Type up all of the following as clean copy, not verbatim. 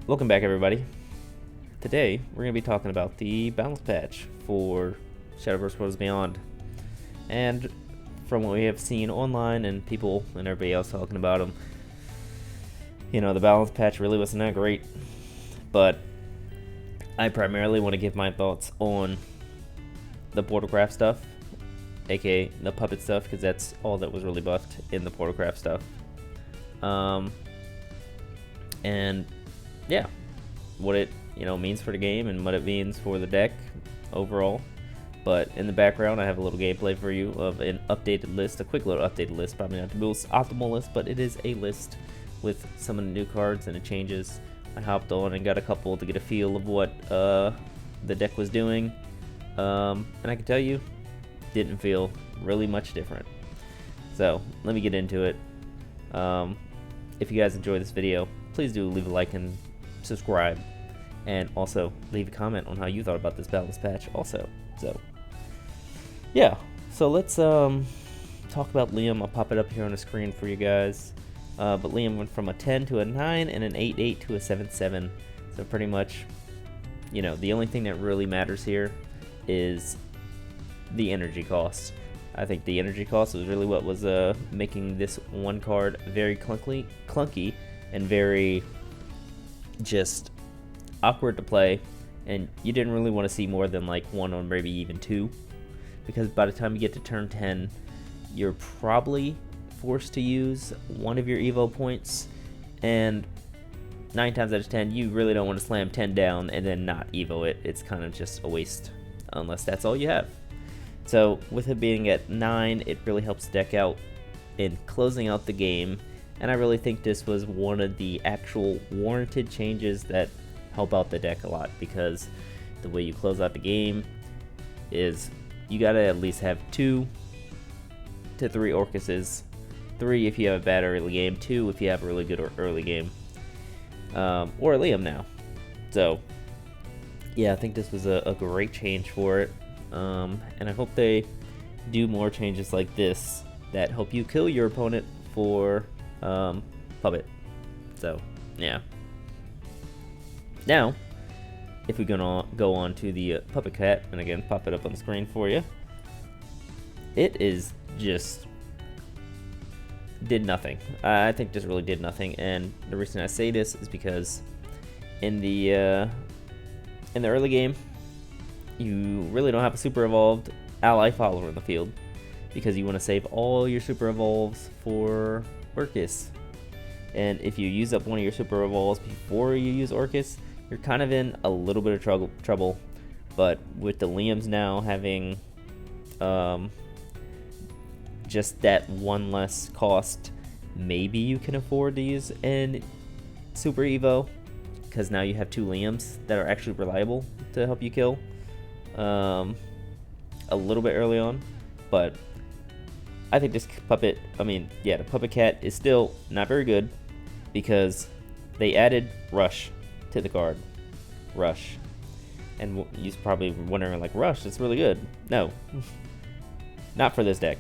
Welcome back, everybody. Today, we're going to be talking about the balance patch for Shadowverse Worlds Beyond. And from what we have seen online and people and everybody else talking about them, the balance patch really wasn't that great. But I primarily want to give my thoughts on the Portalcraft stuff, aka the puppet stuff, because that's all that was really buffed in the Portalcraft stuff. And yeah, what it means for the game and what it means for the deck overall. But in the background, I have a little gameplay for you of an updated list, a quick little updated list, probably not the most optimal list, but it is a list with some of the new cards and the changes. I hopped on and got a couple to get a feel of what the deck was doing, and I can tell you, didn't feel really much different. So let me get into it. If you guys enjoy this video, please do leave a like and subscribe, and also leave a comment on how you thought about this balance patch also. So yeah, so let's talk about Liam. I'll pop it up here on the screen for you guys. But Liam went from a 10 to a 9 and an 8-8 to a 7-7. So pretty much, the only thing that really matters here is the energy cost. I think the energy cost was really what was making this one card very clunky and very just awkward to play, and you didn't really want to see more than like one or maybe even two, because by the time you get to turn 10, you're probably forced to use one of your evo points, and 9 times out of 10 you really don't want to slam 10 down and then not evo it. It's kind of just a waste unless that's all you have. So with it being at 9, it really helps the deck out in closing out the game, and I really think this was one of the actual warranted changes that help out the deck a lot, because the way you close out the game is you gotta at least have 2 to 3 Orcuses, 3 if you have a bad early game, 2 if you have a really good early game, or a Liam now. So yeah, I think this was a great change for it, and I hope they do more changes like this that help you kill your opponent for puppet. So yeah. Now, if we're gonna go on to the puppet cat, and again pop it up on the screen for you, it is just did nothing. I think this really did nothing, and the reason I say this is because in the early game, you really don't have a super evolved ally follower in the field, because you want to save all your super evolves for Orcus. And if you use up one of your super evolves before you use Orcus, you're kind of in a little bit of trouble. But with the Liams now having just that one less cost, maybe you can afford to use an super evo, because now you have 2 Liams that are actually reliable to help you kill a little bit early on. But I think this puppet, the puppet cat is still not very good, because they added Rush to the card. Rush. And you're probably wondering, like, Rush, that's really good. No. Not for this deck.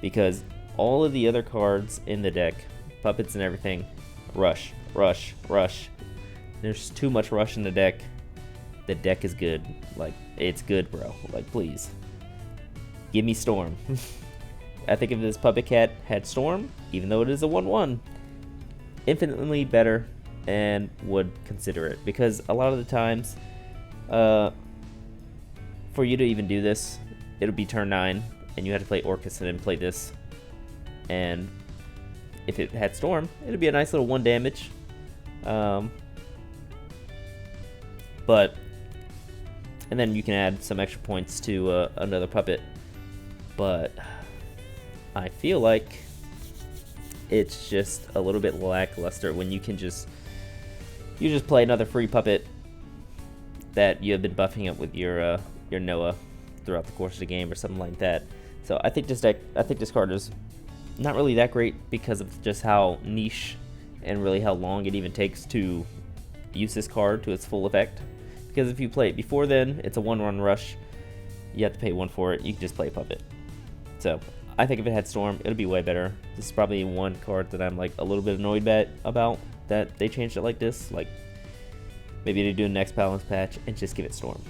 Because all of the other cards in the deck, puppets and everything, Rush, Rush, Rush. There's too much Rush in the deck. The deck is good. Like, it's good, bro. Like, please. Give me Storm. I think if this puppet cat had Storm, even though it is a 1/1, infinitely better, and would consider it, because a lot of the times for you to even do this, it'll be turn 9 and you had to play Orcus and then play this, and if it had Storm, it'd be a nice little 1 damage, and then you can add some extra points to another puppet. But I feel like it's just a little bit lackluster when you can just play another free puppet that you have been buffing up with your Noah throughout the course of the game or something like that. So I think this card is not really that great, because of just how niche and really how long it even takes to use this card to its full effect. Because if you play it before then, it's a 1/1 rush. You have to pay 1 for it. You can just play a puppet. So I think if it had Storm, it'll be way better. This is probably one card that I'm like a little bit annoyed about that they changed it like this. Like, maybe to do a next balance patch and just give it Storm.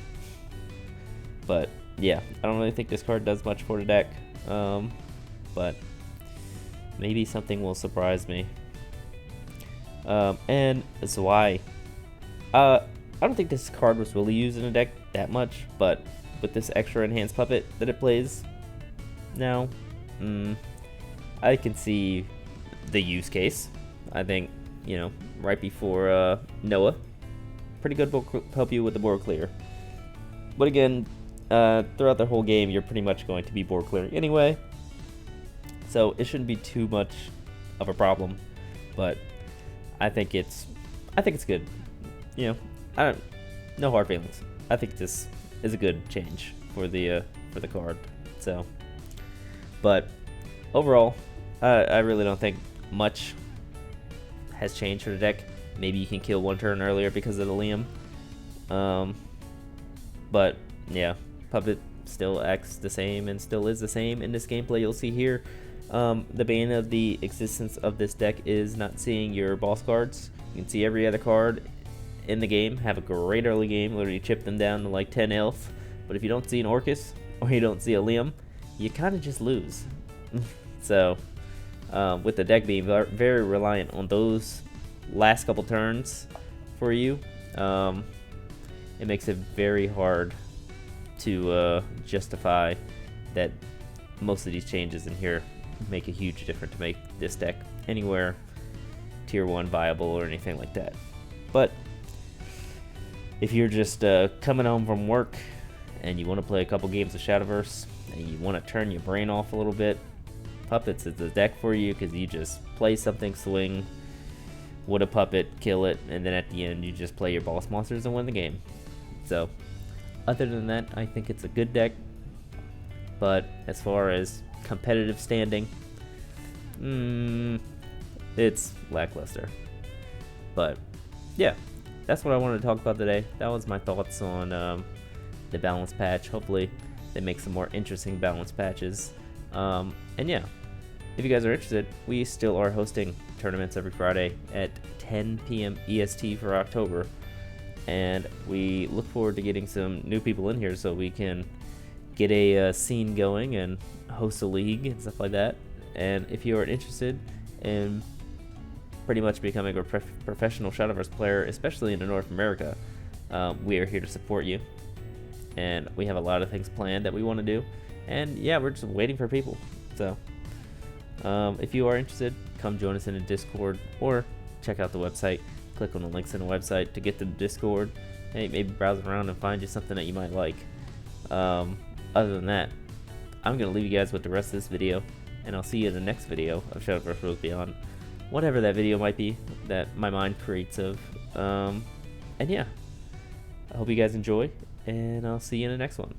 But yeah, I don't really think this card does much for the deck, but maybe something will surprise me. And Zwei. I don't think this card was really used in the deck that much, but with this extra enhanced puppet that it plays now, I can see the use case. I think, you know, right before Noah, pretty good will help you with the board clear. But again, throughout the whole game, you're pretty much going to be board clearing anyway, so it shouldn't be too much of a problem. But I think it's good. You know, no hard feelings. I think this is a good change for the card. So, but overall, I really don't think much has changed for the deck. Maybe you can kill one turn earlier because of the Liam. But yeah, puppet still acts the same and still is the same in this gameplay. You'll see here, the bane of the existence of this deck is not seeing your boss cards. You can see every other card in the game have a great early game, literally chip them down to like 10 health. But if you don't see an Orcus or you don't see a Liam, you kind of just lose. So with the deck being very reliant on those last couple turns for you, it makes it very hard to justify that most of these changes in here make a huge difference to make this deck anywhere tier 1 viable or anything like that. But if you're just coming home from work and you want to play a couple games of Shadowverse and you want to turn your brain off a little bit, Puppets is the deck for you, because you just play something, swing with a puppet, kill it, and then at the end you just play your boss monsters and win the game. So other than that, I think it's a good deck. But as far as competitive standing, it's lackluster. But yeah, that's what I wanted to talk about today. That was my thoughts on the balance patch. Hopefully they make some more interesting balance patches. And yeah, if you guys are interested, we still are hosting tournaments every Friday at 10 p.m. EST for October. And we look forward to getting some new people in here so we can get a scene going and host a league and stuff like that. And if you are interested in pretty much becoming a professional Shadowverse player, especially in North America, we are here to support you. And we have a lot of things planned that we want to do. And yeah, we're just waiting for people. So if you are interested, come join us in a Discord or check out the website. Click on the links in the website to get to the Discord. Hey, maybe browse around and find you something that you might like. Other than that, I'm going to leave you guys with the rest of this video, and I'll see you in the next video of Shadowverse Rules Beyond. Whatever that video might be that my mind creates of. And yeah, I hope you guys enjoy, and I'll see you in the next one.